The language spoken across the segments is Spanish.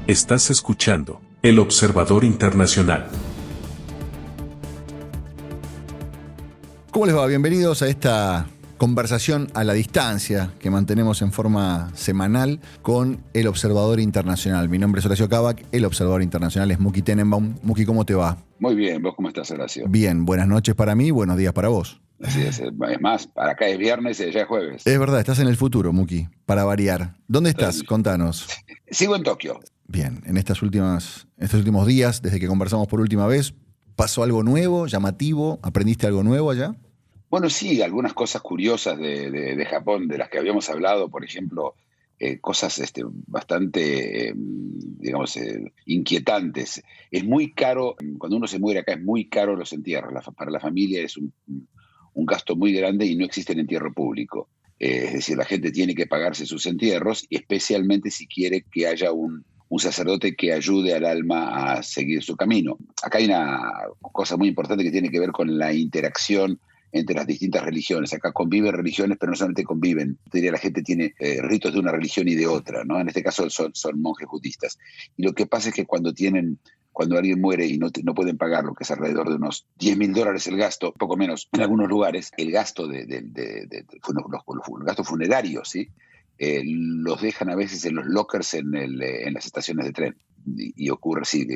Estás escuchando El Observador Internacional. ¿Cómo les va? Bienvenidos a esta conversación a la distancia que mantenemos en forma semanal con El Observador Internacional. Mi nombre es Horacio Cabac, El Observador Internacional es Muki Tenenbaum. Muki, ¿cómo te va? Muy bien, ¿vos cómo estás, Horacio? Bien, buenas noches para mí, buenos días para vos. Así es más, para acá es viernes y allá es jueves. Es verdad, estás en el futuro, Muki, para variar. ¿Dónde estás? Contanos. Sigo en Tokio. Bien, en estos últimos días, desde que conversamos por última vez, ¿pasó algo nuevo, llamativo? ¿Aprendiste algo nuevo allá? Bueno, sí, algunas cosas curiosas de Japón, de las que habíamos hablado, por ejemplo, cosas bastante, inquietantes. Es muy caro, cuando uno se muere acá es muy caro los entierros. Para la familia es un gasto muy grande y no existe el entierro público. Es decir, la gente tiene que pagarse sus entierros, especialmente si quiere que haya un sacerdote que ayude al alma a seguir su camino. Acá hay una cosa muy importante que tiene que ver con la interacción entre las distintas religiones. Acá conviven religiones, pero no solamente conviven. La gente tiene ritos de una religión y de otra, ¿no? En este caso son monjes budistas. Y lo que pasa es que cuando alguien muere y no pueden pagar, lo que es alrededor de unos $10,000 el gasto, poco menos en algunos lugares, el gasto los gastos funerarios, ¿sí? Los dejan a veces en los lockers en las estaciones de tren. Y ocurre, sí.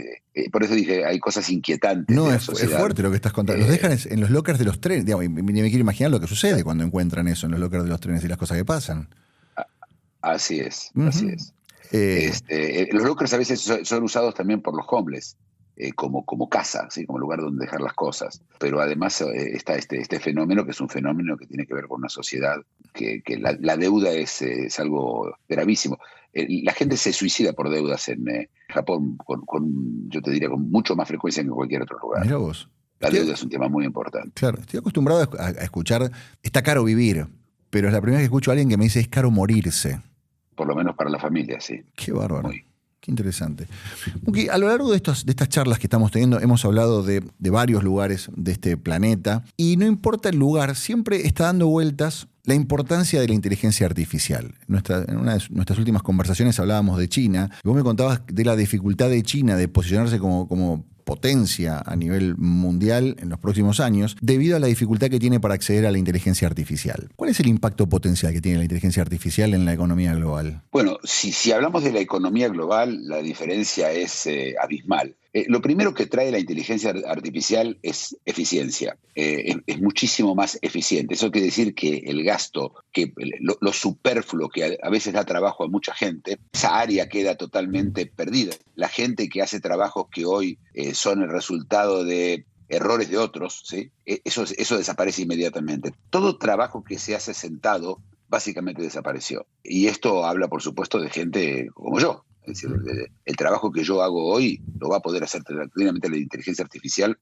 Por eso dije, hay cosas inquietantes. No, de la es sociedad. fuerte lo que estás contando. Los dejan en los lockers de los trenes. Digamos, me quiero imaginar lo que sucede cuando encuentran eso en los lockers de los trenes y las cosas que pasan. Así es, Uh-huh. así es. Los lockers a veces son usados también por los homeless, como casa, ¿sí? Como lugar donde dejar las cosas. Pero además está este fenómeno, que es un fenómeno que tiene que ver con una sociedad que la deuda es algo gravísimo. La gente se suicida por deudas en Japón yo te diría, con mucho más frecuencia que en cualquier otro lugar. Mirá vos. La deuda es un tema muy importante. Claro, estoy acostumbrado a escuchar, está caro vivir, pero es la primera vez que escucho a alguien que me dice es caro morirse. Por lo menos para la familia, sí. Qué bárbaro. Qué interesante. Muki, a lo largo de estas charlas que estamos teniendo, hemos hablado de varios lugares de este planeta, y no importa el lugar, siempre está dando vueltas la importancia de la inteligencia artificial. En una de nuestras últimas conversaciones hablábamos de China, y vos me contabas de la dificultad de China de posicionarse como potencia a nivel mundial en los próximos años, debido a la dificultad que tiene para acceder a la inteligencia artificial. ¿Cuál es el impacto potencial que tiene la inteligencia artificial en la economía global? Bueno, si hablamos de la economía global, la diferencia es abismal. Lo primero que trae la inteligencia artificial es eficiencia. Es muchísimo más eficiente. Eso quiere decir que el gasto, lo superfluo que a veces da trabajo a mucha gente, esa área queda totalmente perdida. La gente que hace trabajos que hoy son el resultado de errores de otros, ¿sí? Eso desaparece inmediatamente. Todo trabajo que se hace sentado básicamente desapareció. Y esto habla, por supuesto, de gente como yo. Es decir, el trabajo que yo hago hoy lo va a poder hacer tranquilamente la inteligencia artificial,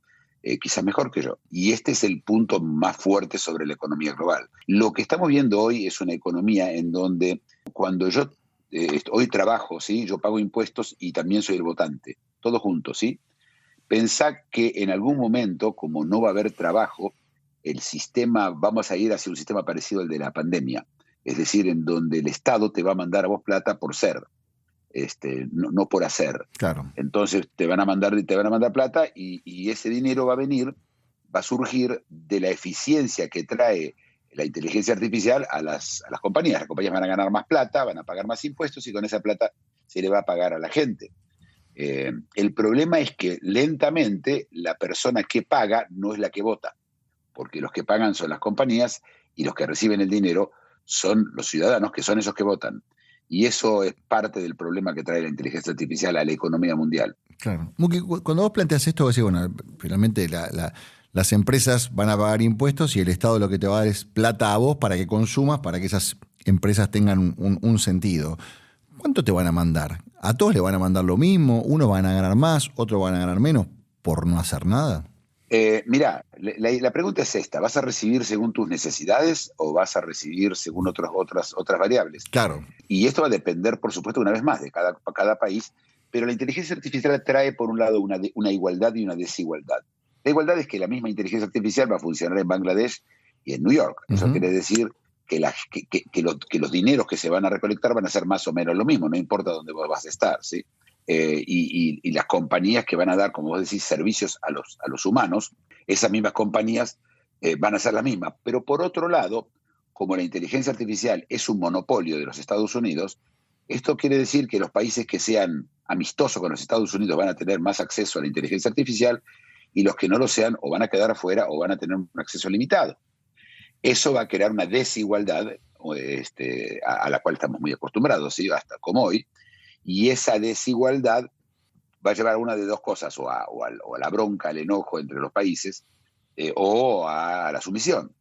quizás mejor que yo. Y este es el punto más fuerte sobre la economía global. Lo que estamos viendo hoy es una economía en donde cuando yo hoy trabajo, ¿sí? Yo pago impuestos y también soy el votante, todo junto, ¿sí? Pensá que en algún momento, como no va a haber trabajo, vamos a ir hacia un sistema parecido al de la pandemia. Es decir, en donde el Estado te va a mandar a vos plata por ser, no por hacer. Claro. Entonces te van a mandar plata y ese dinero va a surgir de la eficiencia que trae la inteligencia artificial a las compañías. Las compañías van a ganar más plata, van a pagar más impuestos y con esa plata se le va a pagar a la gente. El problema es que lentamente la persona que paga no es la que vota, porque los que pagan son las compañías y los que reciben el dinero son los ciudadanos, que son esos que votan. Y eso es parte del problema que trae la inteligencia artificial a la economía mundial. Claro. Muki, cuando vos planteas esto, vos decís, bueno, finalmente las empresas van a pagar impuestos y el Estado lo que te va a dar es plata a vos para que consumas, para que esas empresas tengan un sentido. ¿Cuánto te van a mandar? ¿A todos le van a mandar lo mismo? ¿Unos van a ganar más, otros van a ganar menos por no hacer nada? Mirá, la pregunta es esta: ¿vas a recibir según tus necesidades o vas a recibir según otras variables? Claro. Y esto va a depender, por supuesto, una vez más, de cada país, pero la inteligencia artificial trae, por un lado, una igualdad y una desigualdad. La igualdad es que la misma inteligencia artificial va a funcionar en Bangladesh y en New York. Eso quiere decir que los dineros que se van a recolectar van a ser más o menos lo mismo, no importa dónde vos vas a estar, ¿sí? y las compañías que van a dar, como vos decís, servicios a los humanos, esas mismas compañías van a ser las mismas. Pero por otro lado, como la inteligencia artificial es un monopolio de los Estados Unidos, esto quiere decir que los países que sean amistosos con los Estados Unidos van a tener más acceso a la inteligencia artificial y los que no lo sean o van a quedar afuera o van a tener un acceso limitado. Eso va a crear una desigualdad a la cual estamos muy acostumbrados, ¿sí? Hasta como hoy, y esa desigualdad va a llevar a una de dos cosas, o a la bronca, al enojo entre los países, o a la sumisión.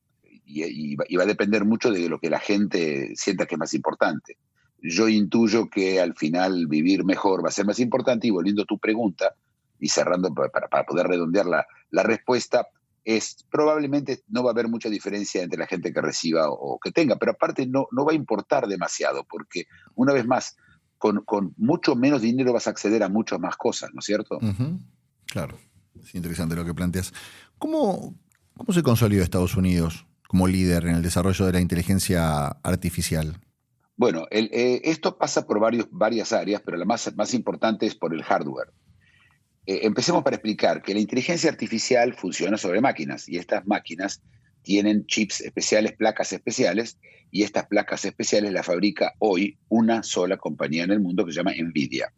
Y va a depender mucho de lo que la gente sienta que es más importante. Yo intuyo que al final vivir mejor va a ser más importante, y volviendo a tu pregunta, y cerrando para poder redondear la respuesta, probablemente no va a haber mucha diferencia entre la gente que reciba o que tenga, pero aparte no va a importar demasiado, porque una vez más, con mucho menos dinero vas a acceder a muchas más cosas, ¿no es cierto? Uh-huh. Claro, es interesante lo que planteas. ¿Cómo se consolidó Estados Unidos como líder en el desarrollo de la inteligencia artificial? Bueno, esto pasa por varias áreas, pero la más importante es por el hardware. Empecemos para explicar que la inteligencia artificial funciona sobre máquinas, y estas máquinas tienen chips especiales, placas especiales, y estas placas especiales las fabrica hoy una sola compañía en el mundo que se llama NVIDIA.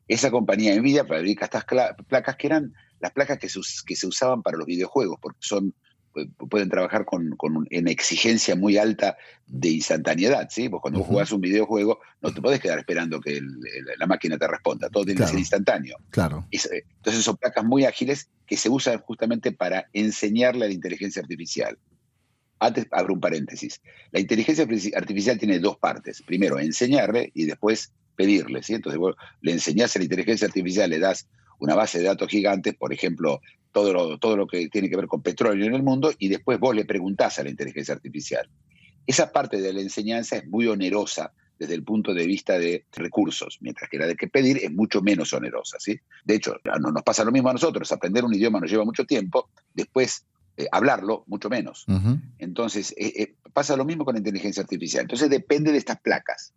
Esa compañía NVIDIA fabrica estas placas que eran las placas que se usaban para los videojuegos, porque pueden trabajar en exigencia muy alta de instantaneidad, ¿sí? Vos cuando vos jugás un videojuego no te podés quedar esperando que la máquina te responda, todo tiene que ser instantáneo. Claro. Entonces son placas muy ágiles que se usan justamente para enseñarle a la inteligencia artificial. Antes, abro un paréntesis. La inteligencia artificial tiene dos partes. Primero, enseñarle, y después pedirle, ¿sí? Entonces vos le enseñás a la inteligencia artificial, le das una base de datos gigante, por ejemplo, todo lo que tiene que ver con petróleo en el mundo, y después vos le preguntás a la inteligencia artificial. Esa parte de la enseñanza es muy onerosa desde el punto de vista de recursos, mientras que la de que pedir es mucho menos onerosa, ¿sí? De hecho, nos pasa lo mismo a nosotros. Aprender un idioma nos lleva mucho tiempo, después hablarlo mucho menos. Uh-huh. Entonces, pasa lo mismo con la inteligencia artificial. Entonces depende de estas placas.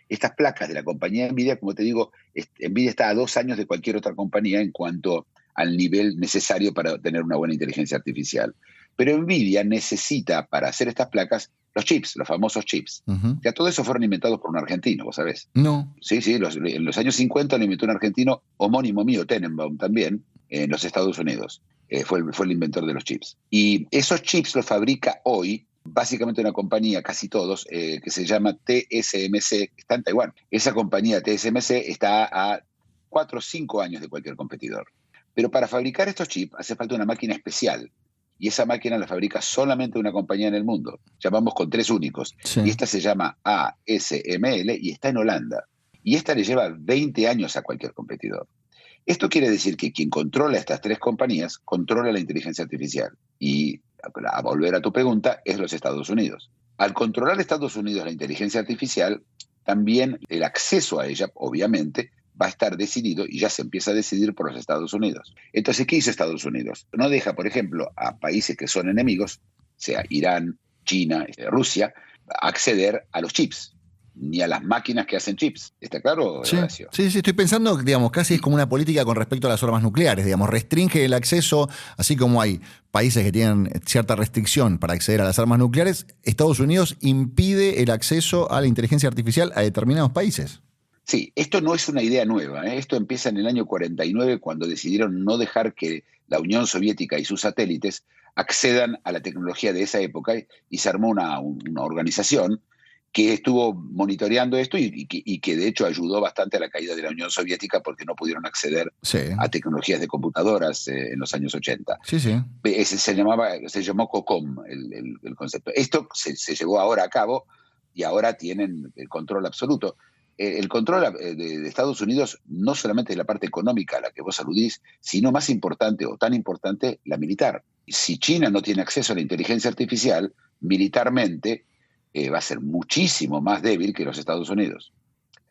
Estas placas de la compañía NVIDIA, como te digo, NVIDIA está a 2 años de cualquier otra compañía en cuanto al nivel necesario para tener una buena inteligencia artificial. Pero NVIDIA necesita, para hacer estas placas, los chips, los famosos chips. Uh-huh. Ya todo eso fueron inventados por un argentino, ¿vos sabés? No. Sí, en los años 50 lo inventó un argentino, homónimo mío, Tenenbaum también, en los Estados Unidos. Fue el inventor de los chips. Y esos chips los fabrica hoy básicamente una compañía, casi todos, que se llama TSMC, que está en Taiwán. Esa compañía TSMC está a 4 o 5 años de cualquier competidor. Pero para fabricar estos chips hace falta una máquina especial, y esa máquina la fabrica solamente una compañía en el mundo. Llamamos con 3 únicos. Sí. Y esta se llama ASML y está en Holanda. Y esta le lleva 20 años a cualquier competidor. Esto quiere decir que quien controla estas 3 compañías controla la inteligencia artificial. Y a volver a tu pregunta, es los Estados Unidos. Al controlar Estados Unidos la inteligencia artificial, también el acceso a ella, obviamente, va a estar decidido, y ya se empieza a decidir, por los Estados Unidos. Entonces, ¿qué hizo Estados Unidos? No deja, por ejemplo, a países que son enemigos, sea Irán, China, Rusia, acceder a los chips, ni a las máquinas que hacen chips. ¿Está claro, Horacio? Sí, estoy pensando, digamos, casi es como una política con respecto a las armas nucleares, digamos, restringe el acceso, así como hay países que tienen cierta restricción para acceder a las armas nucleares, Estados Unidos impide el acceso a la inteligencia artificial a determinados países. Sí, esto no es una idea nueva, ¿eh? Esto empieza en el año 49, cuando decidieron no dejar que la Unión Soviética y sus satélites accedan a la tecnología de esa época, y se armó una organización que estuvo monitoreando esto y que de hecho ayudó bastante a la caída de la Unión Soviética, porque no pudieron acceder a tecnologías de computadoras en los años 80. Sí. Se llamó COCOM el concepto. Esto se llevó ahora a cabo, y ahora tienen el control absoluto. El control de Estados Unidos no solamente es la parte económica a la que vos aludís, sino más importante, o tan importante, la militar. Si China no tiene acceso a la inteligencia artificial, militarmente va a ser muchísimo más débil que los Estados Unidos.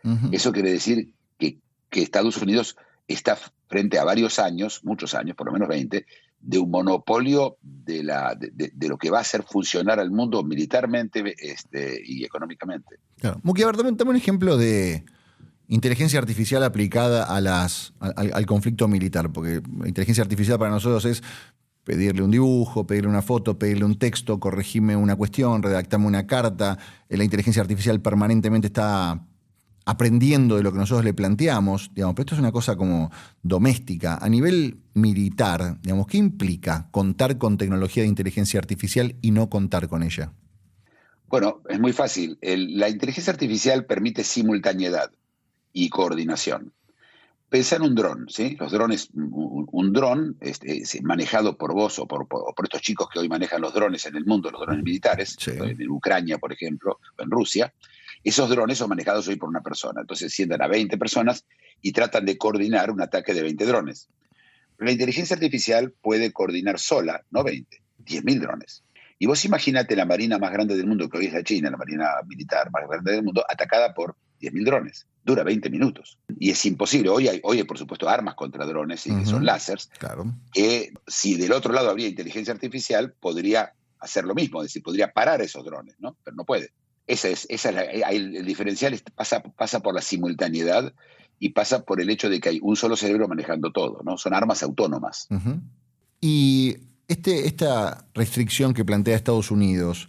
Uh-huh. Eso quiere decir que Estados Unidos está frente a varios años, muchos años, por lo menos 20, de un monopolio de lo que va a hacer funcionar al mundo militarmente y económicamente. Claro. Muki, a ver, dame un ejemplo de Inteligencia artificial aplicada al conflicto militar, porque la inteligencia artificial para nosotros es pedirle un dibujo, pedirle una foto, pedirle un texto, corregirme una cuestión, redactarme una carta. La inteligencia artificial permanentemente está aprendiendo de lo que nosotros le planteamos, digamos, pero esto es una cosa como doméstica. A nivel militar, digamos, ¿qué implica contar con tecnología de inteligencia artificial y no contar con ella? Bueno, es muy fácil. La inteligencia artificial permite simultaneidad y coordinación. Pensá en un dron, ¿sí? Los drones, un dron manejado por vos o por estos chicos que hoy manejan los drones en el mundo, los drones militares, Sí. en Ucrania, por ejemplo, o en Rusia, esos drones son manejados hoy por una persona. Entonces sientan a 20 personas y tratan de coordinar un ataque de 20 drones. Pero la inteligencia artificial puede coordinar sola, no 20, 10.000 drones. Y vos imagínate la marina más grande del mundo, que hoy es la China, la marina militar más grande del mundo, atacada por 10.000 drones. Dura 20 minutos. Y es imposible. Hoy hay por supuesto, armas contra drones, que son láseres, Claro. que si del otro lado habría inteligencia artificial, podría hacer lo mismo, es decir, podría parar esos drones, ¿no? Pero no puede. El diferencial pasa por la simultaneidad y pasa por el hecho de que hay un solo cerebro manejando todo, ¿no? Son armas autónomas. Uh-huh. Y esta restricción que plantea Estados Unidos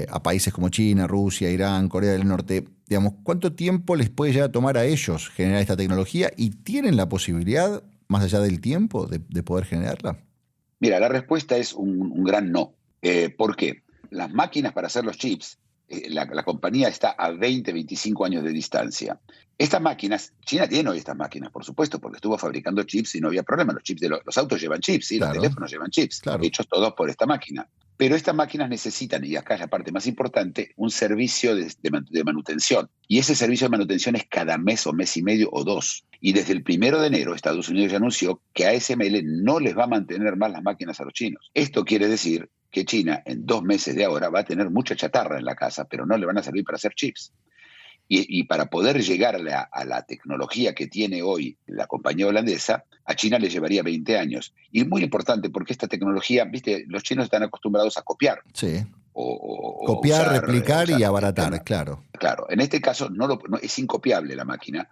a países como China, Rusia, Irán, Corea del Norte, digamos, ¿cuánto tiempo les puede llegar a tomar a ellos generar esta tecnología? ¿Y tienen la posibilidad, más allá del tiempo, de poder generarla? Mira, la respuesta es un gran no. ¿Por qué? Las máquinas para hacer los chips, la compañía está a 20, 25 años de distancia. Estas máquinas, China tiene hoy estas máquinas, por supuesto, porque estuvo fabricando chips y no había problema. Los chips de los autos llevan chips, ¿sí? Claro. Los teléfonos llevan chips, Claro. hechos todos por esta máquina. Pero estas máquinas necesitan, y acá es la parte más importante, un servicio de manutención. Y ese servicio de manutención es cada mes o mes y medio o dos. Y desde el 1 de enero, Estados Unidos ya anunció que ASML no les va a mantener más las máquinas a los chinos. Esto quiere decir que China en 2 meses de ahora va a tener mucha chatarra en la casa, pero no le van a servir para hacer chips. Y para poder llegar a la tecnología que tiene hoy la compañía holandesa, a China le llevaría 20 años. Y muy importante porque esta tecnología, viste, los chinos están acostumbrados a copiar. Sí. O Copiar, usar, replicar y abaratar, claro. Claro, en este caso no es incopiable la máquina,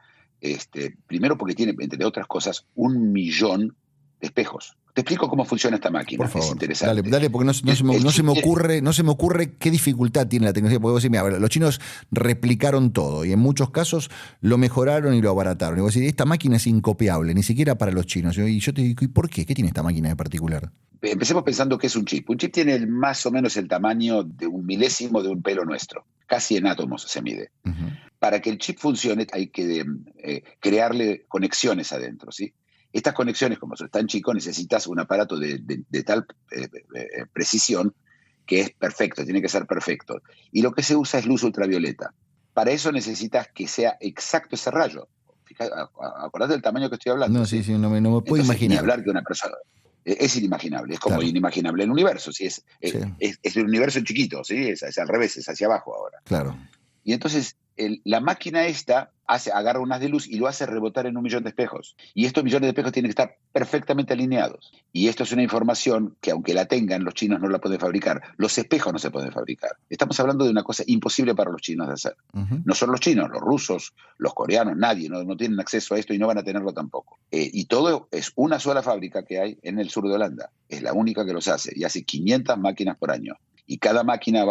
primero porque tiene, entre otras cosas, 1 millón de espejos. Te explico cómo funciona esta máquina, Por favor, es interesante. dale, porque no se me ocurre qué dificultad tiene la tecnología. Porque vos decís, mira, los chinos replicaron todo y en muchos casos lo mejoraron y lo abarataron. Y vos decís, esta máquina es incopiable, ni siquiera para los chinos. Y yo te digo, ¿y por qué? ¿Qué tiene esta máquina en particular? Empecemos pensando que es un chip. Un chip tiene más o menos el tamaño de 1 milésimo de un pelo nuestro. Casi en átomos se mide. Uh-huh. Para que el chip funcione hay que crearle conexiones adentro, ¿sí? Estas conexiones, como son tan chicos, necesitas un aparato de tal precisión que es perfecto, tiene que ser perfecto. Y lo que se usa es luz ultravioleta. Para eso necesitas que sea exacto ese rayo. Fíjate, ¿acordás del tamaño que estoy hablando? No, sí, no me puedo Entonces, imaginar. Ni hablar que una persona... Es inimaginable, es como claro. inimaginable el universo. ¿Sí? Es el universo chiquito, ¿sí? Es al revés, es hacia abajo ahora. Claro. Y entonces la máquina esta agarra unas de luz y lo hace rebotar en 1 millón de espejos. Y estos millones de espejos tienen que estar perfectamente alineados. Y esto es una información que aunque la tengan, los chinos no la pueden fabricar. Los espejos no se pueden fabricar. Estamos hablando de una cosa imposible para los chinos de hacer. Uh-huh. No son los chinos, los rusos, los coreanos, nadie, no tienen acceso a esto y no van a tenerlo tampoco. Y todo es una sola fábrica que hay en el sur de Holanda. Es la única que los hace y hace 500 máquinas por año. Y cada máquina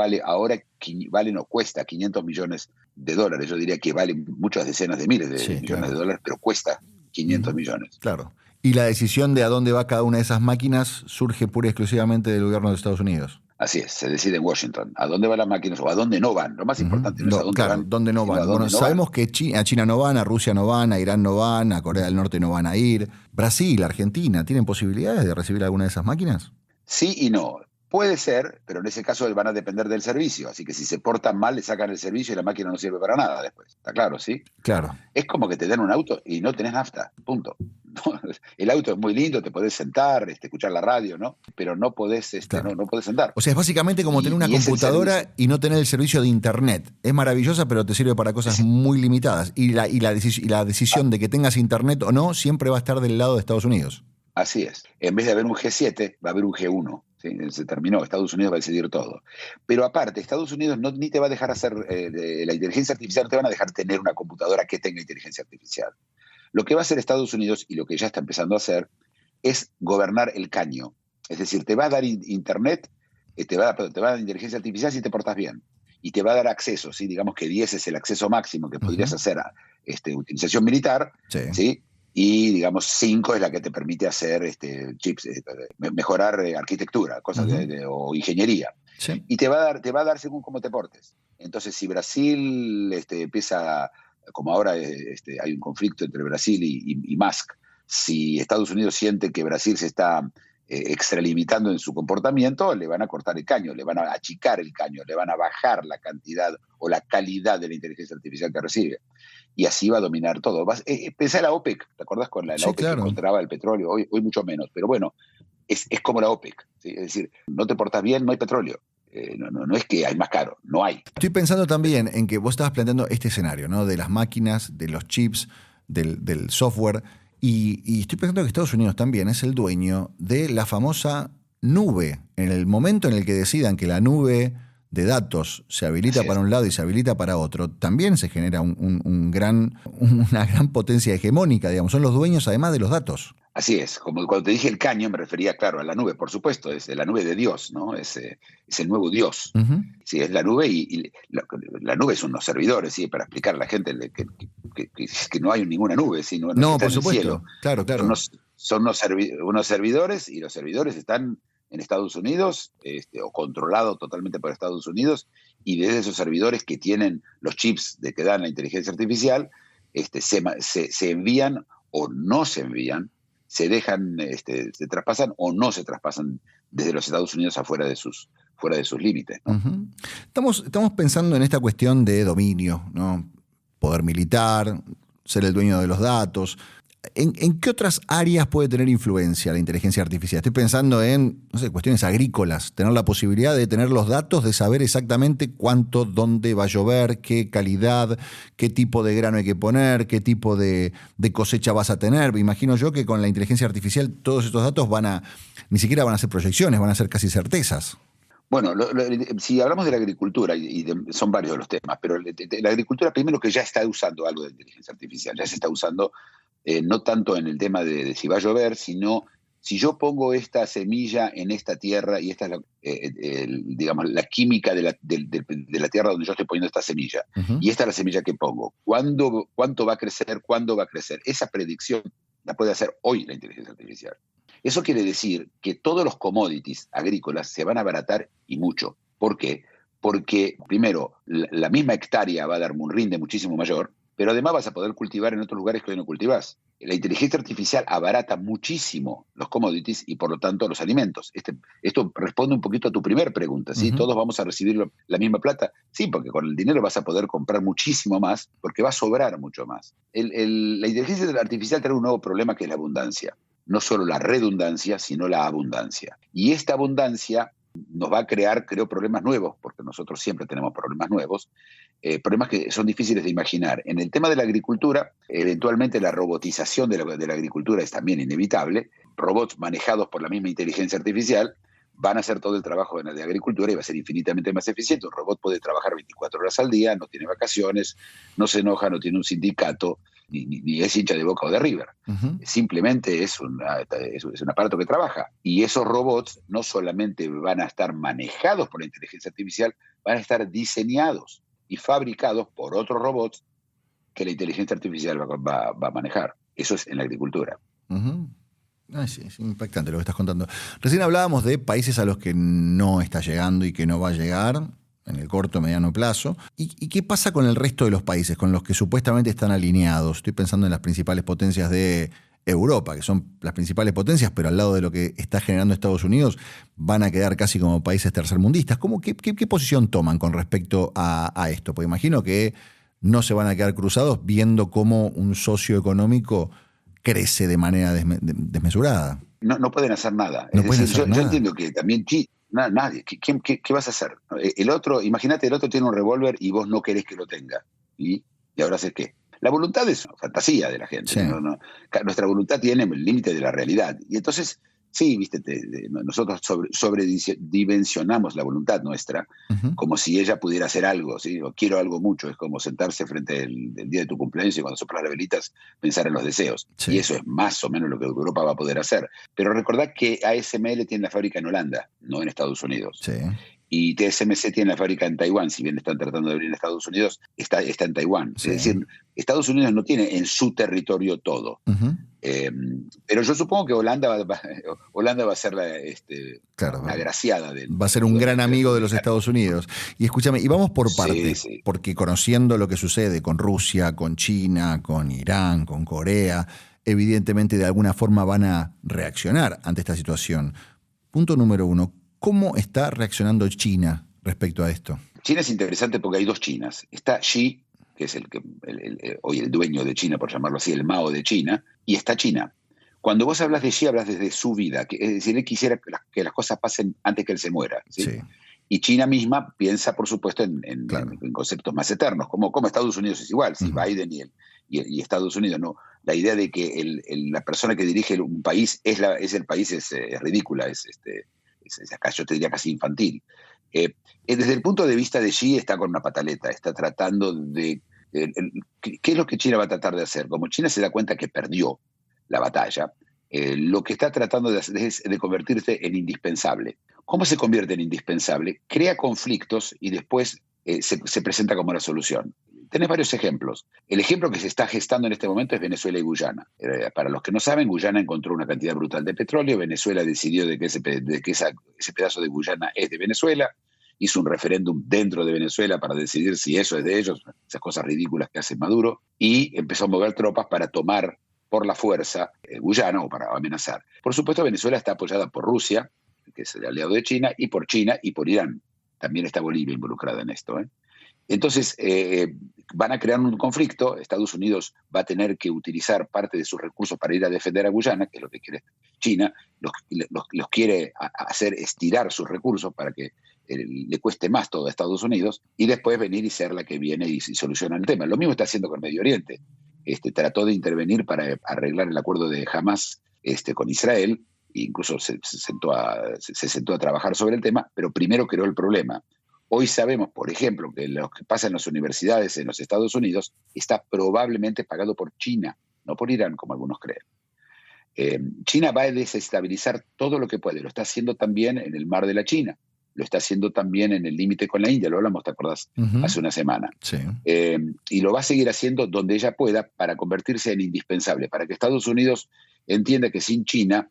cuesta $500 millones. Yo diría que vale muchas decenas de miles de millones de dólares, pero cuesta 500 millones. Claro. Y la decisión de a dónde va cada una de esas máquinas surge pura y exclusivamente del gobierno de Estados Unidos. Así es, se decide en Washington a dónde van las máquinas o a dónde no van. Lo más importante no es a dónde van. ¿Dónde no van? Bueno, sabemos que a China no van, a Rusia no van, a Irán no van, a Corea del Norte no van a ir. Brasil, Argentina, ¿tienen posibilidades de recibir alguna de esas máquinas? Sí y no. Puede ser, pero en ese caso van a depender del servicio. Así que si se portan mal, le sacan el servicio y la máquina no sirve para nada después. ¿Está claro, sí? Claro. Es como que te den un auto y no tenés nafta. Punto. El auto es muy lindo, te podés sentar, escuchar la radio, ¿no? Pero no podés, claro. no podés andar. O sea, es básicamente como tener una computadora y no tener el servicio de internet. Es maravillosa, pero te sirve para cosas muy limitadas. Y la decisión de que tengas internet o no siempre va a estar del lado de Estados Unidos. Así es. En vez de haber un G7, va a haber un G1. ¿sí? Se terminó, Estados Unidos va a decidir todo. Pero aparte, Estados Unidos ni te va a dejar hacer, la inteligencia artificial, no te van a dejar tener una computadora que tenga inteligencia artificial. Lo que va a hacer Estados Unidos, y lo que ya está empezando a hacer, es gobernar el caño. Es decir, te va a dar internet, te va a dar inteligencia artificial si te portas bien. Y te va a dar acceso, ¿sí? Digamos que 10 es el acceso máximo que podrías hacer a utilización militar, ¿sí? Y digamos 5 es la que te permite hacer chips, mejorar arquitectura, cosas o ingeniería. Sí. Y te va a dar según cómo te portes. Entonces, si Brasil empieza, como ahora hay un conflicto entre Brasil y Musk, si Estados Unidos siente que Brasil se está extralimitando en su comportamiento, le van a cortar el caño, le van a achicar el caño, le van a bajar la cantidad o la calidad de la inteligencia artificial que recibe. Y así va a dominar todo. Pensá en la OPEC, ¿te acordás con la OPEC claro, que encontraba el petróleo? Hoy mucho menos, pero bueno, es como la OPEC, ¿sí? Es decir, no te portas bien, no hay petróleo. No es que hay más caro, no hay. Estoy pensando también en que vos estabas planteando este escenario, ¿no? De las máquinas, de los chips, del software. Y estoy pensando que Estados Unidos también es el dueño de la famosa nube. En el momento en el que decidan que la nube de datos se habilita para un lado y se habilita para otro, también se genera una gran potencia hegemónica, digamos. Son los dueños además de los datos. Así es, como cuando te dije el caño me refería, claro, a la nube, por supuesto, es la nube de Dios, ¿no? Es el nuevo Dios. Uh-huh. Sí, es la nube y la nube son los servidores, ¿sí? Para explicar a la gente que no hay ninguna nube, ¿sí? No, por supuesto, claro. Son unos servidores y los servidores están en Estados Unidos o controlados totalmente por Estados Unidos y desde esos servidores que tienen los chips que dan la inteligencia artificial se envían o no se envían, se dejan, se traspasan o no se traspasan desde los Estados Unidos fuera de sus límites, ¿no? Uh-huh. Estamos pensando en esta cuestión de dominio, ¿no? Poder militar, ser el dueño de los datos. ¿En qué otras áreas puede tener influencia la inteligencia artificial? Estoy pensando en, no sé, cuestiones agrícolas, tener la posibilidad de tener los datos, de saber exactamente cuánto, dónde va a llover, qué calidad, qué tipo de grano hay que poner, qué tipo de cosecha vas a tener. Me imagino yo que con la inteligencia artificial todos estos datos ni siquiera van a ser proyecciones, van a ser casi certezas. Bueno, si hablamos de la agricultura, son varios los temas, pero la agricultura primero que ya está usando algo de inteligencia artificial, ya se está usando no tanto en el tema de si va a llover, sino si yo pongo esta semilla en esta tierra y esta es digamos, la química de la tierra donde yo estoy poniendo esta semilla, uh-huh. Y esta es la semilla que pongo, ¿cuánto va a crecer? ¿Cuándo va a crecer? Esa predicción la puede hacer hoy la inteligencia artificial. Eso quiere decir que todos los commodities agrícolas se van a abaratar y mucho. ¿Por qué? Porque, primero, la misma hectárea va a dar un rinde muchísimo mayor, pero además vas a poder cultivar en otros lugares que hoy no cultivás. La inteligencia artificial abarata muchísimo los commodities y, por lo tanto, los alimentos. Esto responde un poquito a tu primera pregunta, ¿sí? Uh-huh. ¿Todos vamos a recibir la misma plata? Sí, porque con el dinero vas a poder comprar muchísimo más, porque va a sobrar mucho más. La inteligencia artificial trae un nuevo problema que es la abundancia. No solo la redundancia, sino la abundancia. Y esta abundancia nos va a crear, creo, problemas nuevos, porque nosotros siempre tenemos problemas nuevos, problemas que son difíciles de imaginar. En el tema de la agricultura, eventualmente la robotización de la agricultura es también inevitable. Robots manejados por la misma inteligencia artificial van a hacer todo el trabajo de agricultura y va a ser infinitamente más eficiente. Un robot puede trabajar 24 horas al día, no tiene vacaciones, no se enoja, no tiene un sindicato, ni es hincha de Boca o de River. Uh-huh. Simplemente es un aparato que trabaja. Y esos robots no solamente van a estar manejados por la inteligencia artificial, van a estar diseñados y fabricados por otros robots que la inteligencia artificial va a manejar. Eso es en la agricultura. Uh-huh. Sí, es impactante lo que estás contando. Recién hablábamos de países a los que no está llegando y que no va a llegar en el corto o mediano plazo. ¿Y qué pasa con el resto de los países, con los que supuestamente están alineados? Estoy pensando en las principales potencias de Europa, que son las principales potencias, pero al lado de lo que está generando Estados Unidos, van a quedar casi como países tercermundistas. ¿Qué posición toman con respecto a esto? Porque imagino que no se van a quedar cruzados viendo cómo un socio económico crece de manera desmesurada. No pueden hacer nada. Yo entiendo que también nadie. ¿Qué vas a hacer? Imagínate, el otro tiene un revólver y vos no querés que lo tenga. ¿Y ahora haces qué? La voluntad es una fantasía de la gente. Sí. Nuestra voluntad tiene el límite de la realidad. Y entonces, Sí, viste, nosotros sobredimensionamos la voluntad nuestra, como si ella pudiera hacer algo, ¿sí? O quiero algo mucho, es como sentarse frente del día de tu cumpleaños y cuando soplas las velitas pensar en los deseos. Sí. Y eso es más o menos lo que Europa va a poder hacer. Pero recordad que ASML tiene la fábrica en Holanda, no en Estados Unidos. Sí. Y TSMC tiene la fábrica en Taiwán, si bien están tratando de abrir en Estados Unidos, está en Taiwán. Sí. Es decir, Estados Unidos no tiene en su territorio todo. Pero yo supongo que Holanda va a ser la agraciada va a ser un gran amigo de los Estados Unidos. Y escúchame, y vamos por partes, sí. porque conociendo lo que sucede con Rusia, con China, con Irán, con Corea, evidentemente de alguna forma van a reaccionar ante esta situación. Punto número 1, ¿cómo está reaccionando China respecto a esto? China es interesante porque hay dos Chinas. Está Xi, que es hoy el dueño de China, por llamarlo así, el Mao de China, y está China. Cuando vos hablas de Xi, hablas desde su vida, es decir, él quisiera que las cosas pasen antes que él se muera, ¿sí? Sí. Y China misma piensa, por supuesto, en conceptos más eternos, como Estados Unidos es igual, ¿sí? Biden y Estados Unidos, no. La idea de que la persona que dirige un país es el país es ridícula, es acá yo te diría casi infantil. Desde el punto de vista de Xi está con una pataleta, está tratando de... ¿Qué es lo que China va a tratar de hacer? Como China se da cuenta que perdió la batalla, lo que está tratando de hacer es de convertirse en indispensable. ¿Cómo se convierte en indispensable? Crea conflictos y después se presenta como la solución. Tenés varios ejemplos. El ejemplo que se está gestando en este momento es Venezuela y Guyana. Para los que no saben, Guyana encontró una cantidad brutal de petróleo, Venezuela decidió de que ese pedazo de Guyana es de Venezuela, hizo un referéndum dentro de Venezuela para decidir si eso es de ellos, esas cosas ridículas que hace Maduro, y empezó a mover tropas para tomar por la fuerza Guyana o para amenazar. Por supuesto, Venezuela está apoyada por Rusia, que es el aliado de China, y por China y por Irán. También está Bolivia involucrada en esto, Entonces, van a crear un conflicto. Estados Unidos va a tener que utilizar parte de sus recursos para ir a defender a Guyana, que es lo que quiere China. Los quiere hacer estirar sus recursos para que le cueste más todo a Estados Unidos y después venir y ser la que viene y soluciona el tema. Lo mismo está haciendo con Medio Oriente. Trató de intervenir para arreglar el acuerdo de Hamas con Israel. Incluso se sentó a trabajar sobre el tema, pero primero creó el problema. Hoy sabemos, por ejemplo, que lo que pasa en las universidades en los Estados Unidos está probablemente pagado por China, no por Irán, como algunos creen. China va a desestabilizar todo lo que puede. Lo está haciendo también en el Mar de la China. Lo está haciendo también en el límite con la India. Lo hablamos, ¿te acordás? Hace una semana. Sí. Y lo va a seguir haciendo donde ella pueda para convertirse en indispensable, para que Estados Unidos entienda que sin China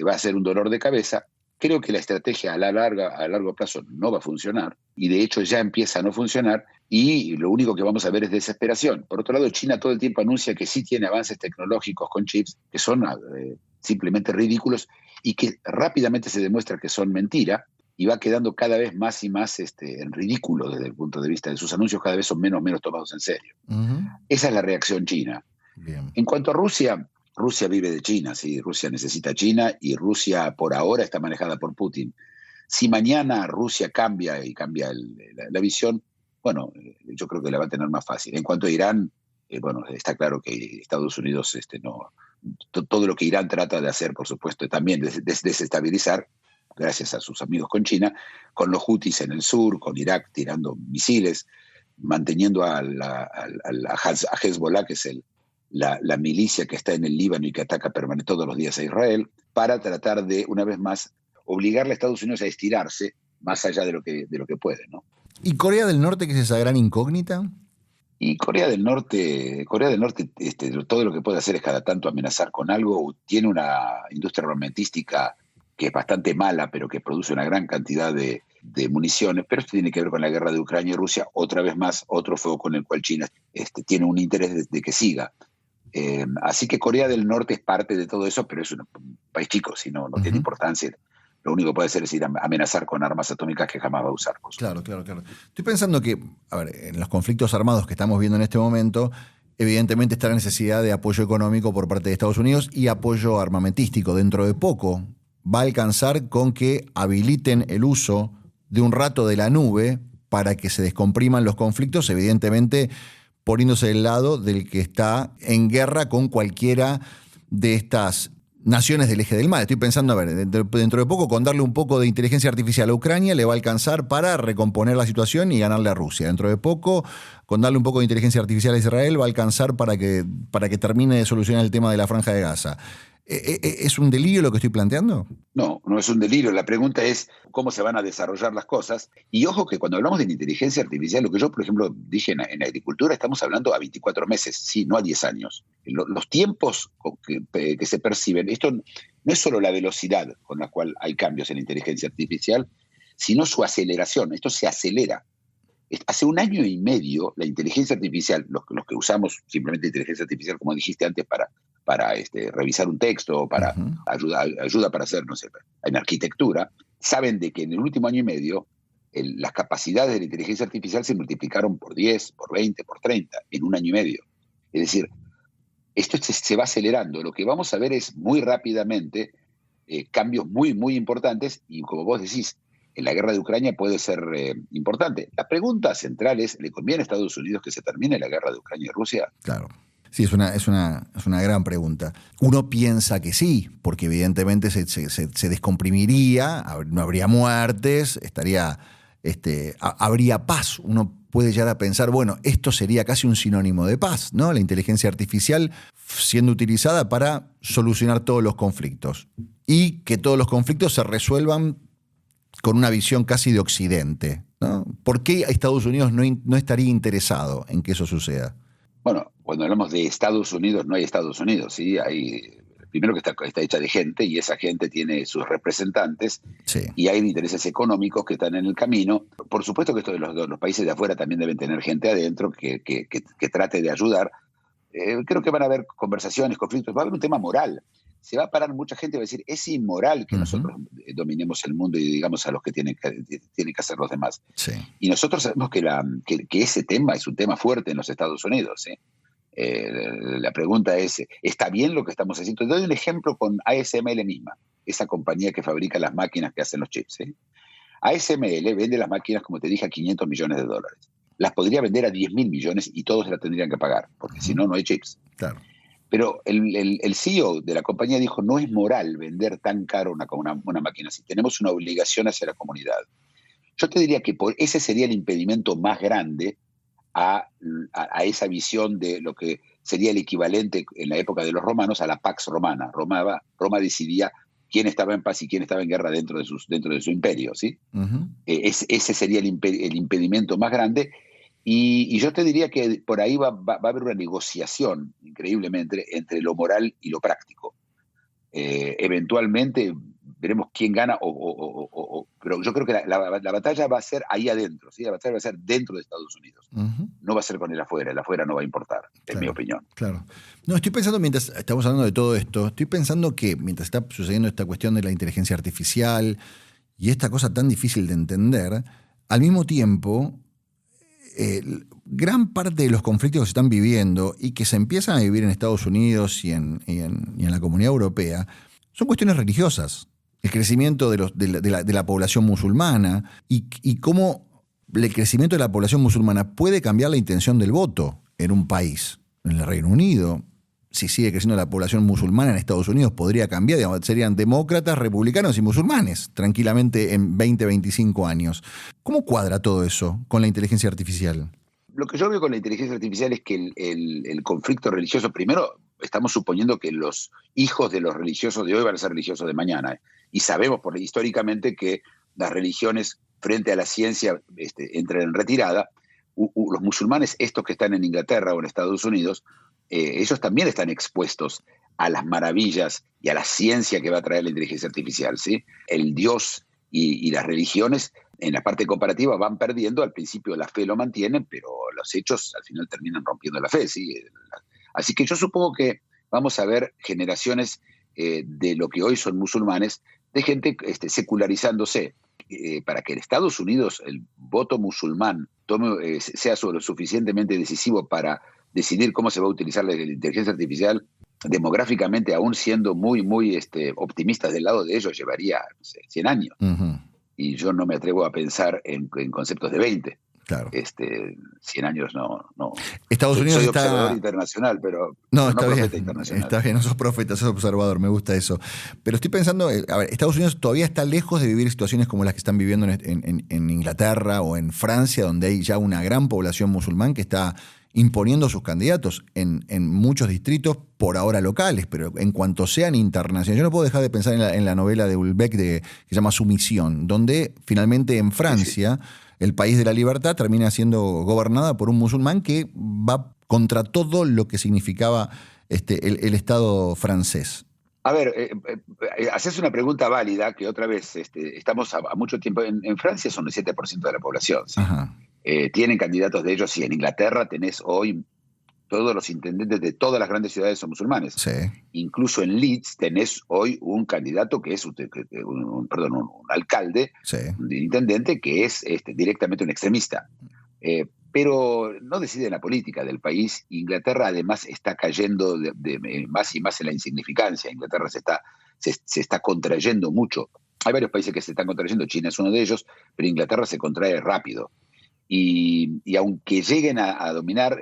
va a ser un dolor de cabeza. Creo que la estrategia a largo plazo no va a funcionar y de hecho ya empieza a no funcionar y lo único que vamos a ver es desesperación. Por otro lado, China todo el tiempo anuncia que sí tiene avances tecnológicos con chips que son simplemente ridículos y que rápidamente se demuestra que son mentira y va quedando cada vez más y más en ridículo desde el punto de vista de sus anuncios, cada vez son menos tomados en serio. Esa es la reacción china. Bien. En cuanto a Rusia vive de China, ¿sí? Rusia necesita a China y Rusia por ahora está manejada por Putin. Si mañana Rusia cambia la visión, bueno, yo creo que la va a tener más fácil. En cuanto a Irán, bueno, está claro que Estados Unidos todo lo que Irán trata de hacer, por supuesto, también desestabilizar, gracias a sus amigos con China, con los Houthis en el sur, con Irak tirando misiles, manteniendo a Hezbollah, que es la milicia que está en el Líbano y que ataca todos los días a Israel, para tratar de, una vez más, obligarle a Estados Unidos a estirarse más allá de lo que puede, ¿no? ¿Y Corea del Norte, que es esa gran incógnita? Y Corea del Norte, todo lo que puede hacer es cada tanto amenazar con algo. Tiene una industria armamentística que es bastante mala, pero que produce una gran cantidad de municiones, pero esto tiene que ver con la guerra de Ucrania y Rusia, otra vez más, otro fuego con el cual China tiene un interés de que siga. Así que Corea del Norte es parte de todo eso, pero es un país chico, si no tiene importancia. Lo único que puede hacer es ir a amenazar con armas atómicas que jamás va a usar. Claro. Estoy pensando que, en los conflictos armados que estamos viendo en este momento, evidentemente está la necesidad de apoyo económico por parte de Estados Unidos y apoyo armamentístico. Dentro de poco va a alcanzar con que habiliten el uso de un rato de la nube para que se descompriman los conflictos, evidentemente poniéndose del lado del que está en guerra con cualquiera de estas naciones del eje del mal. Estoy pensando, a ver, dentro de poco, con darle un poco de inteligencia artificial a Ucrania, le va a alcanzar para recomponer la situación y ganarle a Rusia. Dentro de poco, con darle un poco de inteligencia artificial a Israel, va a alcanzar para que termine de solucionar el tema de la Franja de Gaza. ¿Es un delirio lo que estoy planteando? No, no es un delirio. La pregunta es cómo se van a desarrollar las cosas. Y ojo que cuando hablamos de inteligencia artificial, lo que yo, por ejemplo, dije en agricultura, estamos hablando a 24 meses, sí, no a 10 años. Los tiempos que se perciben, esto no es solo la velocidad con la cual hay cambios en la inteligencia artificial, sino su aceleración. Esto se acelera. Hace 1 año y medio, la inteligencia artificial, los que usamos simplemente inteligencia artificial, como dijiste antes, para revisar un texto, para ayuda para hacer, no sé, en arquitectura, saben de que en el último año y medio las capacidades de la inteligencia artificial se multiplicaron por 10, por 20, por 30, en 1 año y medio. Es decir, esto se va acelerando. Lo que vamos a ver es muy rápidamente cambios muy, muy importantes y, como vos decís, en la guerra de Ucrania puede ser importante. La pregunta central es, ¿le conviene a Estados Unidos que se termine la guerra de Ucrania y Rusia? Claro. Sí, es una gran pregunta. Uno piensa que sí, porque evidentemente se descomprimiría, no habría muertes, habría paz. Uno puede llegar a pensar, bueno, esto sería casi un sinónimo de paz, ¿no? La inteligencia artificial siendo utilizada para solucionar todos los conflictos y que todos los conflictos se resuelvan con una visión casi de Occidente, ¿no? ¿Por qué Estados Unidos no estaría interesado en que eso suceda? Bueno, cuando hablamos de Estados Unidos, no hay Estados Unidos, ¿sí? Primero que está hecha de gente y esa gente tiene sus representantes, sí, y hay intereses económicos que están en el camino. Por supuesto que esto de los países de afuera también deben tener gente adentro que trate de ayudar. Creo que van a haber conversaciones, conflictos, va a haber un tema moral. Se va a parar mucha gente y va a decir, es inmoral que nosotros dominemos el mundo y digamos a los que tienen que hacer los demás. Sí. Y nosotros sabemos que ese tema es un tema fuerte en los Estados Unidos, ¿sí? La pregunta es, ¿está bien lo que estamos haciendo? Te doy un ejemplo con ASML misma, esa compañía que fabrica las máquinas que hacen los chips, ¿sí? ASML vende las máquinas, como te dije, a $500 millones. Las podría vender a 10.000 millones y todos las tendrían que pagar, porque si no, no hay chips. Claro. Pero el CEO de la compañía dijo, no es moral vender tan caro una máquina así. Tenemos una obligación hacia la comunidad. Yo te diría que ese sería el impedimento más grande a esa visión de lo que sería el equivalente en la época de los romanos a la Pax Romana. Roma decidía quién estaba en paz y quién estaba en guerra dentro de su imperio, ¿sí? Ese sería el impedimento más grande. Y yo te diría que por ahí va a haber una negociación, increíblemente, entre lo moral y lo práctico. Eventualmente veremos quién gana, pero yo creo que la batalla va a ser ahí adentro, ¿sí? La batalla va a ser dentro de Estados Unidos. No va a ser con el afuera no va a importar, en mi opinión. Claro. No, estoy pensando, mientras estamos hablando de todo esto, estoy pensando que mientras está sucediendo esta cuestión de la inteligencia artificial y esta cosa tan difícil de entender, al mismo tiempo, gran parte de los conflictos que se están viviendo y que se empiezan a vivir en Estados Unidos y en la Comunidad Europea son cuestiones religiosas. El crecimiento de la población musulmana y cómo el crecimiento de la población musulmana puede cambiar la intención del voto en un país. En el Reino Unido, si sigue creciendo la población musulmana en Estados Unidos, podría cambiar. Digamos, serían demócratas, republicanos y musulmanes tranquilamente en 20, 25 años. ¿Cómo cuadra todo eso con la inteligencia artificial? Lo que yo veo con la inteligencia artificial es que el conflicto religioso, primero, estamos suponiendo que los hijos de los religiosos de hoy van a ser religiosos de mañana. Y sabemos históricamente que las religiones frente a la ciencia entran en retirada. Los musulmanes, estos que están en Inglaterra o en Estados Unidos, ellos también están expuestos a las maravillas y a la ciencia que va a traer la inteligencia artificial, ¿sí? El Dios y las religiones en la parte comparativa van perdiendo. Al principio la fe lo mantienen, pero los hechos al final terminan rompiendo la fe, ¿sí? Así que yo supongo que vamos a ver generaciones de lo que hoy son musulmanes, de gente secularizándose. Para que en Estados Unidos el voto musulmán sea lo suficientemente decisivo para decidir cómo se va a utilizar la inteligencia artificial, demográficamente, aún siendo muy, muy optimistas del lado de ellos, llevaría 100 años. Y yo no me atrevo a pensar en conceptos de 20. Claro. 100 años no. Estados Unidos soy está... observador internacional, pero No, está bien, profeta internacional. está bien, no sos profeta, sos observador, me gusta eso. Pero estoy pensando, a ver, Estados Unidos todavía está lejos de vivir situaciones como las que están viviendo en Inglaterra o en Francia, donde hay ya una gran población musulmán que está imponiendo sus candidatos en muchos distritos, por ahora locales, pero en cuanto sean internacionales. Yo no puedo dejar de pensar en la novela de Ulbeck que se llama Sumisión, donde finalmente en Francia, el país de la libertad termina siendo gobernada por un musulmán que va contra todo lo que significaba el Estado francés. A ver, haces una pregunta válida, que otra vez estamos a mucho tiempo. En Francia son el 7% de la población, ¿sí? Ajá. Tienen candidatos de ellos, y en Inglaterra tenés hoy todos los intendentes de todas las grandes ciudades son musulmanes. Sí. Incluso en Leeds tenés hoy un candidato que es un alcalde, Sí. un intendente que es directamente un extremista. Pero no decide la política del país. Inglaterra además está cayendo de más y más en la insignificancia. Inglaterra se está contrayendo mucho. Hay varios países que se están contrayendo, China es uno de ellos, pero Inglaterra se contrae rápido. Y aunque lleguen a dominar,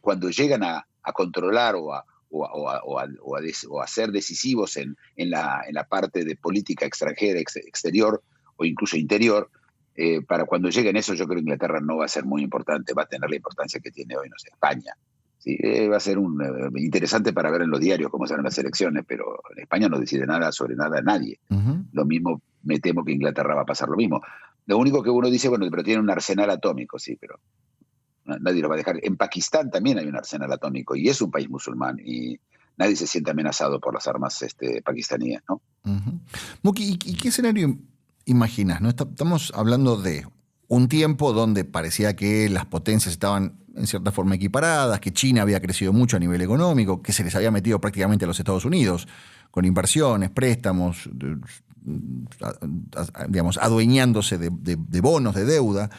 cuando llegan a controlar o a ser decisivos en la parte de política extranjera, exterior o incluso interior, para cuando lleguen eso, yo creo que Inglaterra no va a ser muy importante, va a tener la importancia que tiene hoy, no sé, España. Sí, va a ser interesante para ver en los diarios cómo serán las elecciones, pero en España no decide nada sobre nada nadie. Uh-huh. Lo mismo, me temo que Inglaterra va a pasar lo mismo. Lo único que uno dice, bueno, pero tiene un arsenal atómico, sí, pero nadie lo va a dejar. En Pakistán también hay un arsenal atómico y es un país musulmán y nadie se siente amenazado por las armas pakistaníes, ¿no? Uh-huh. Muki, ¿y qué escenario imaginas? ¿No? Estamos hablando de un tiempo donde parecía que las potencias estaban en cierta forma equiparadas, que China había crecido mucho a nivel económico, que se les había metido prácticamente a los Estados Unidos con inversiones, préstamos, digamos, adueñándose de bonos, de deuda.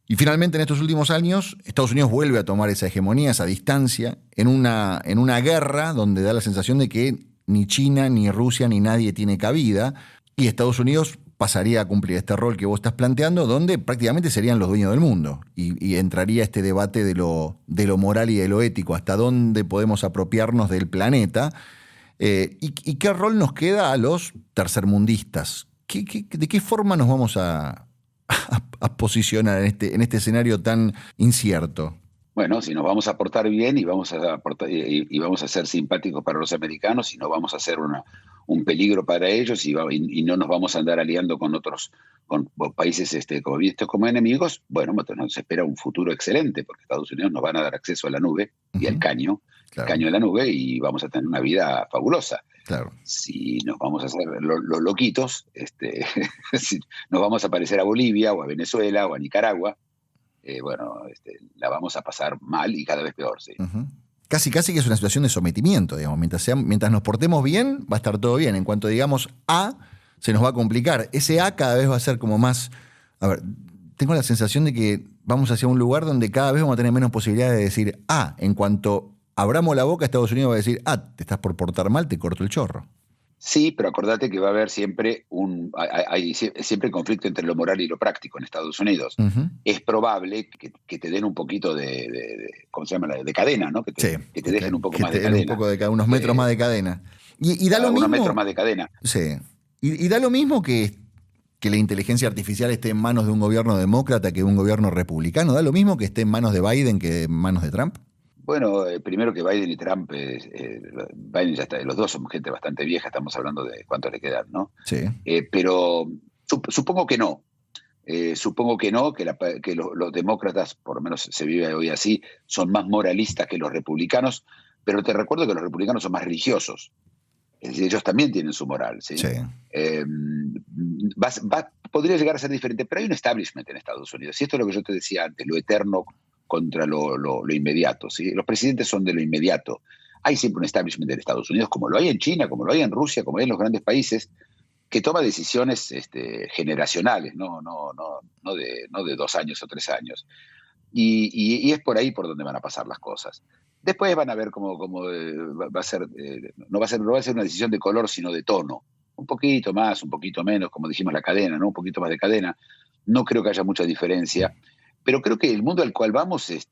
Y finalmente en estos últimos años Estados Unidos vuelve a tomar esa hegemonía, esa distancia, en una guerra donde da la sensación de que ni China, ni Rusia, ni nadie tiene cabida, y Estados Unidos pasaría a cumplir este rol que vos estás planteando, donde prácticamente serían los dueños del mundo. Y entraría este debate de lo moral y de lo ético, hasta dónde podemos apropiarnos del planeta. ¿Y qué rol nos queda a los tercermundistas? ¿De qué forma nos vamos a posicionar en este escenario tan incierto? Bueno, si nos vamos a portar bien y vamos a ser simpáticos para los americanos y no vamos a ser un peligro para ellos y no nos vamos a andar aliando con países vistos como enemigos, bueno, nos espera un futuro excelente porque Estados Unidos nos van a dar acceso a la nube y al caño, claro. El caño de la nube, y vamos a tener una vida fabulosa. Claro. Si nos vamos a hacer los loquitos, si nos vamos a parecer a Bolivia o a Venezuela o a Nicaragua, la vamos a pasar mal y cada vez peor, sí. Uh-huh. Casi que es una situación de sometimiento, digamos. Mientras nos portemos bien, va a estar todo bien. En cuanto digamos A, se nos va a complicar. Ese A cada vez va a ser como más... A ver, tengo la sensación de que vamos hacia un lugar donde cada vez vamos a tener menos posibilidades de decir A. En cuanto abramos la boca, Estados Unidos va a decir, te estás por portar mal, te corto el chorro. Sí, pero acordate que va a haber siempre hay siempre conflicto entre lo moral y lo práctico en Estados Unidos. Uh-huh. Es probable que te den un poquito ¿cómo se llama? De cadena, ¿no? Que te dejen un poco más de cadena. Unos metros más de cadena. Y da lo mismo. Unos metros más de cadena. Sí. Y da lo mismo que la inteligencia artificial esté en manos de un gobierno demócrata que de un gobierno republicano. Da lo mismo que esté en manos de Biden que en manos de Trump. Bueno, primero que Biden y Trump, Biden ya está, los dos son gente bastante vieja, estamos hablando de cuánto le quedan, ¿no? Sí. Pero supongo que no. Supongo que no, que los demócratas, por lo menos se vive hoy así, son más moralistas que los republicanos, pero te recuerdo que los republicanos son más religiosos. Es decir, ellos también tienen su moral, ¿sí? Sí. Podría llegar a ser diferente, pero hay un establishment en Estados Unidos, y esto es lo que yo te decía antes, lo eterno contra lo inmediato, ¿sí? Los presidentes son de lo inmediato. Hay siempre un establishment en Estados Unidos, como lo hay en China, como lo hay en Rusia, como hay en los grandes países, que toma decisiones generacionales, no de 2 años o 3 años. Y es por ahí por donde van a pasar las cosas. Después van a ver cómo va a ser, no va a ser una decisión de color, sino de tono. Un poquito más, un poquito menos, como dijimos la cadena, ¿no? Un poquito más de cadena. No creo que haya mucha diferencia. Pero creo que el mundo al cual vamos es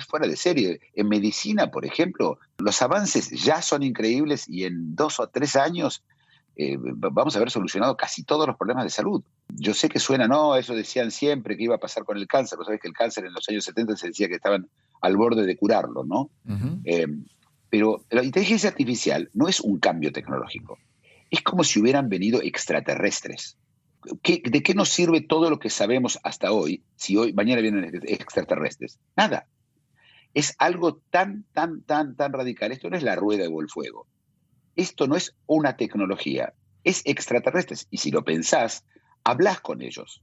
fuera de serie. En medicina, por ejemplo, los avances ya son increíbles y en 2 o 3 años vamos a haber solucionado casi todos los problemas de salud. Yo sé que suena, no, eso decían siempre que iba a pasar con el cáncer. Vos sabés que el cáncer en los años 70 se decía que estaban al borde de curarlo, ¿no? Ujú. Pero la inteligencia artificial no es un cambio tecnológico. Es como si hubieran venido extraterrestres. ¿De qué nos sirve todo lo que sabemos hasta hoy si mañana vienen extraterrestres? Nada. Es algo tan radical. Esto no es la rueda o el fuego. Esto no es una tecnología. Es extraterrestres. Y si lo pensás, hablás con ellos.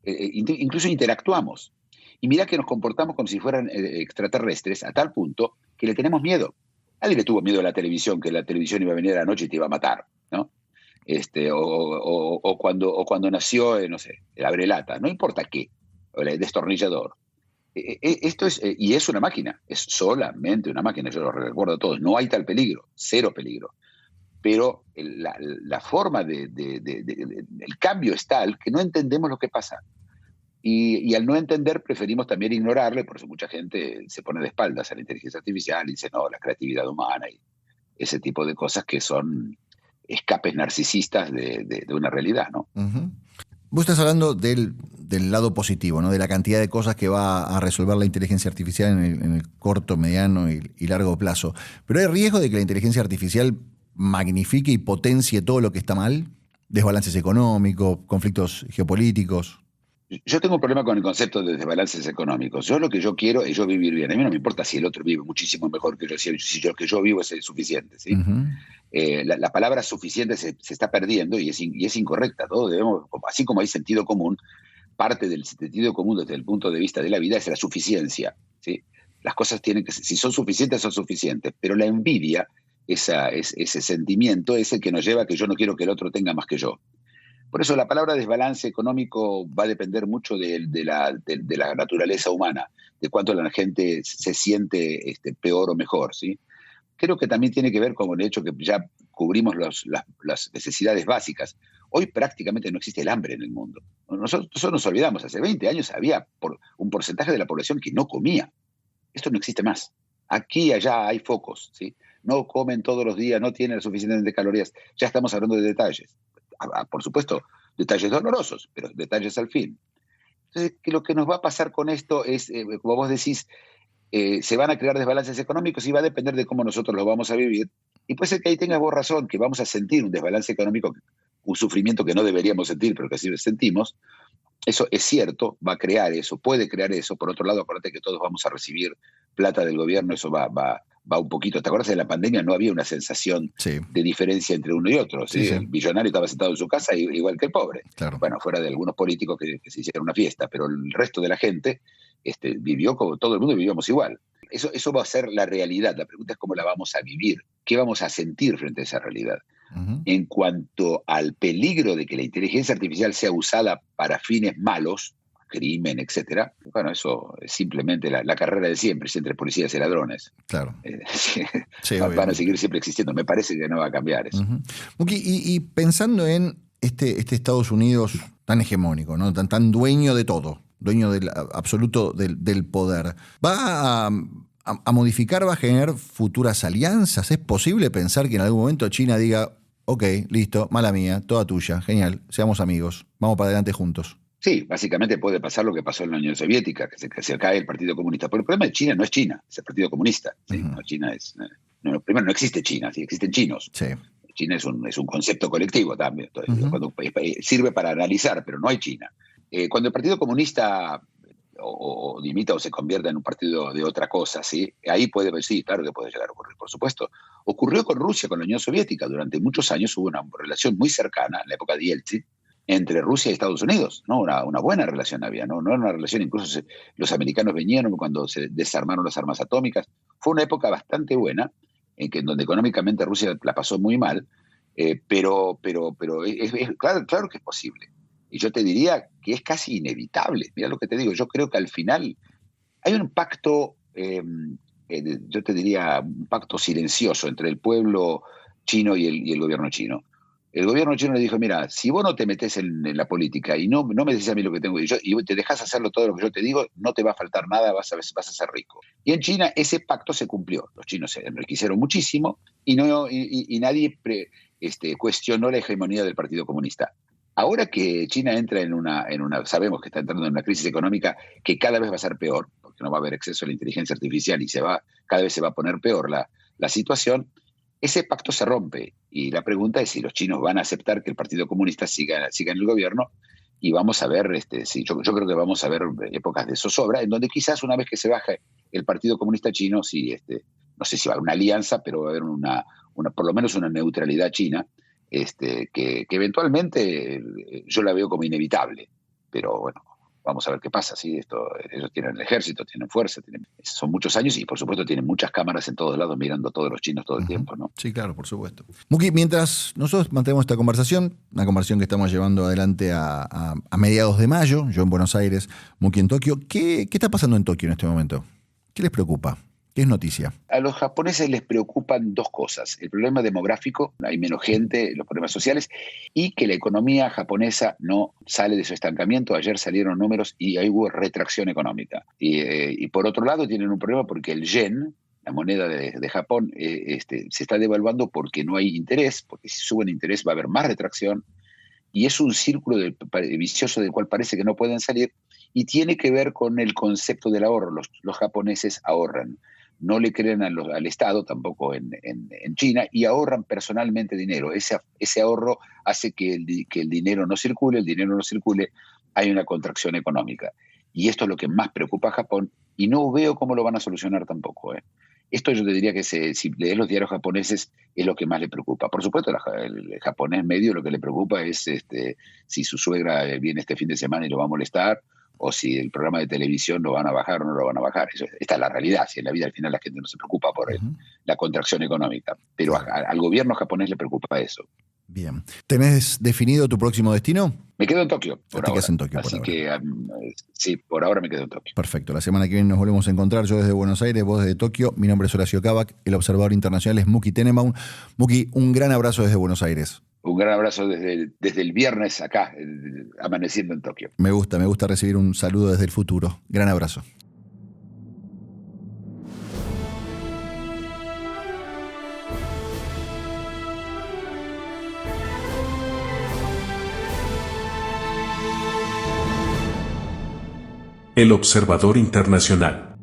Incluso interactuamos. Y mirá que nos comportamos como si fueran extraterrestres a tal punto que le tenemos miedo. Nadie le tuvo miedo a la televisión, que la televisión iba a venir a la noche y te iba a matar, ¿no? O cuando nació, no sé, el abrelata, no importa qué, o el destornillador. Esto y es una máquina, es solamente una máquina, yo lo recuerdo a todos, no hay tal peligro, cero peligro. Pero la forma el cambio es tal que no entendemos lo que pasa. Y al no entender preferimos también ignorarlo, y por eso mucha gente se pone de espaldas a la inteligencia artificial y dice, no, la creatividad humana y ese tipo de cosas que son escapes narcisistas de una realidad, ¿no? Ujú. Vos estás hablando del lado positivo, ¿no? De la cantidad de cosas que va a resolver la inteligencia artificial en el corto, mediano y largo plazo. Pero hay riesgo de que la inteligencia artificial magnifique y potencie todo lo que está mal, desbalances económicos, conflictos geopolíticos. Yo tengo un problema con el concepto de desbalances económicos. Yo lo que yo quiero es yo vivir bien. A mí no me importa si el otro vive muchísimo mejor que yo, si lo que yo vivo es suficiente, ¿sí? Ujú. La palabra suficiente se está perdiendo y es incorrecta. Todos debemos, así como hay sentido común, parte del sentido común desde el punto de vista de la vida es la suficiencia, ¿sí? Las cosas tienen que, si son suficientes, pero la envidia, ese sentimiento es el que nos lleva a que yo no quiero que el otro tenga más que yo. Por eso la palabra desbalance económico va a depender mucho de la naturaleza humana, de cuánto la gente se siente peor o mejor, ¿sí? Creo que también tiene que ver con el hecho que ya cubrimos las necesidades básicas. Hoy prácticamente no existe el hambre en el mundo. Nosotros nos olvidamos, hace 20 años había un porcentaje de la población que no comía. Esto no existe más. Aquí y allá hay focos, ¿sí? No comen todos los días, no tienen suficientes calorías. Ya estamos hablando de detalles. Por supuesto, detalles dolorosos, pero detalles al fin. Entonces, lo que nos va a pasar con esto es, como vos decís, se van a crear desbalances económicos y va a depender de cómo nosotros lo vamos a vivir. Y puede ser que ahí tengas vos razón, que vamos a sentir un desbalance económico, un sufrimiento que no deberíamos sentir, pero que sí sentimos. Eso es cierto, va a crear eso, puede crear eso. Por otro lado, acuérdate que todos vamos a recibir plata del gobierno, eso va un poquito. ¿Te acuerdas de la pandemia? No había una sensación Sí, de diferencia entre uno y otro, ¿sí? sí, sí. El millonario estaba sentado en su casa igual que el pobre. Claro. Bueno, fuera de algunos políticos que se hicieron una fiesta, pero el resto de la gente vivió como todo el mundo vivíamos igual. Eso va a ser la realidad. La pregunta es cómo la vamos a vivir, qué vamos a sentir frente a esa realidad. Ujú. En cuanto al peligro de que la inteligencia artificial sea usada para fines malos, crimen, etcétera, bueno, eso es simplemente la carrera de siempre, es entre policías y ladrones. Claro. Sí, Van a obviamente. seguir siempre existiendo. Me parece que no va a cambiar eso. Ujú. Muki, y pensando en este Estados Unidos tan hegemónico, ¿no? Tan dueño de todo, dueño absoluto del poder, ¿va a modificar, va a generar futuras alianzas? ¿Es posible pensar que en algún momento China diga, ok, listo, mala mía, toda tuya, genial, seamos amigos, vamos para adelante juntos? Sí, básicamente puede pasar lo que pasó en la Unión Soviética, que se cae el Partido Comunista. Pero el problema de China no es China, es el Partido Comunista. ¿Sí? Ujú. No, China es. Primero, no existe China, ¿sí? Existen chinos. Sí. China es un concepto colectivo también. Ujú. Sirve para analizar, pero no hay China. Cuando el Partido Comunista o dimita o se convierta en un partido de otra cosa, ¿sí? Ahí sí, claro que puede llegar a ocurrir, por supuesto. Ocurrió con Rusia, con la Unión Soviética. Durante muchos años hubo una relación muy cercana, en la época de Yeltsin, entre Rusia y Estados Unidos, ¿no? Una buena relación había, ¿no? No era una relación, incluso los americanos venían cuando se desarmaron las armas atómicas. Fue una época bastante buena, en donde económicamente Rusia la pasó muy mal, pero claro que es posible. Y yo te diría que es casi inevitable. Mira lo que te digo, yo creo que al final hay un pacto, yo te diría un pacto silencioso entre el pueblo chino y el gobierno chino. El gobierno chino le dijo, mira, si vos no te metés en la política y no me decís a mí lo que tengo que decir, y te dejas hacerlo todo lo que yo te digo, no te va a faltar nada, vas a ser rico. Y en China ese pacto se cumplió. Los chinos se enriquecieron muchísimo y nadie cuestionó la hegemonía del Partido Comunista. Ahora que China entra sabemos que está entrando en una crisis económica que cada vez va a ser peor, porque no va a haber acceso a la inteligencia artificial y cada vez se va a poner peor la situación. Ese pacto se rompe y la pregunta es si los chinos van a aceptar que el Partido Comunista siga en el gobierno, y vamos a ver, yo creo que vamos a ver épocas de zozobra, en donde quizás una vez que se baje el Partido Comunista chino, no sé si va a haber una alianza, pero va a haber por lo menos una neutralidad china, que eventualmente yo la veo como inevitable, pero bueno. Vamos a ver qué pasa, ¿sí? Ellos tienen el ejército, tienen fuerza, son muchos años y por supuesto tienen muchas cámaras en todos lados mirando a todos los chinos todo el tiempo, ¿no? Sí, claro, por supuesto. Muki, mientras nosotros mantenemos esta conversación, una conversación que estamos llevando adelante a mediados de mayo, yo en Buenos Aires, Muki en Tokio, ¿qué está pasando en Tokio en este momento? ¿Qué les preocupa? ¿Qué es noticia? A los japoneses les preocupan dos cosas: el problema demográfico, hay menos gente, los problemas sociales, y que la economía japonesa no sale de su estancamiento. Ayer salieron números y ahí hubo retracción económica. Y por otro lado tienen un problema porque el yen, la moneda de Japón, se está devaluando porque no hay interés, porque si suben interés va a haber más retracción, y es un círculo vicioso del cual parece que no pueden salir, y tiene que ver con el concepto del ahorro. Los japoneses ahorran. No le creen al Estado, tampoco en China, y ahorran personalmente dinero. Ese ahorro hace que el dinero no circule, hay una contracción económica. Y esto es lo que más preocupa a Japón, y no veo cómo lo van a solucionar tampoco. Esto yo te diría que si lees los diarios japoneses es lo que más le preocupa. Por supuesto, el japonés medio lo que le preocupa es si su suegra viene este fin de semana y lo va a molestar, o si el programa de televisión lo van a bajar o no lo van a bajar. Esta es la realidad. Si en la vida al final la gente no se preocupa por la contracción económica. Pero al gobierno japonés le preocupa eso. Bien. ¿Tenés definido tu próximo destino? Me quedo en Tokio por ahora. Quedas en Tokio Así por que ahora. Sí, por ahora me quedo en Tokio. Perfecto. La semana que viene nos volvemos a encontrar. Yo desde Buenos Aires, vos desde Tokio. Mi nombre es Horacio Kavak. El observador internacional es Muki Tenenbaum. Muki, un gran abrazo desde Buenos Aires. Un gran abrazo desde el viernes acá, amaneciendo en Tokio. Me gusta recibir un saludo desde el futuro. Gran abrazo. El observador internacional.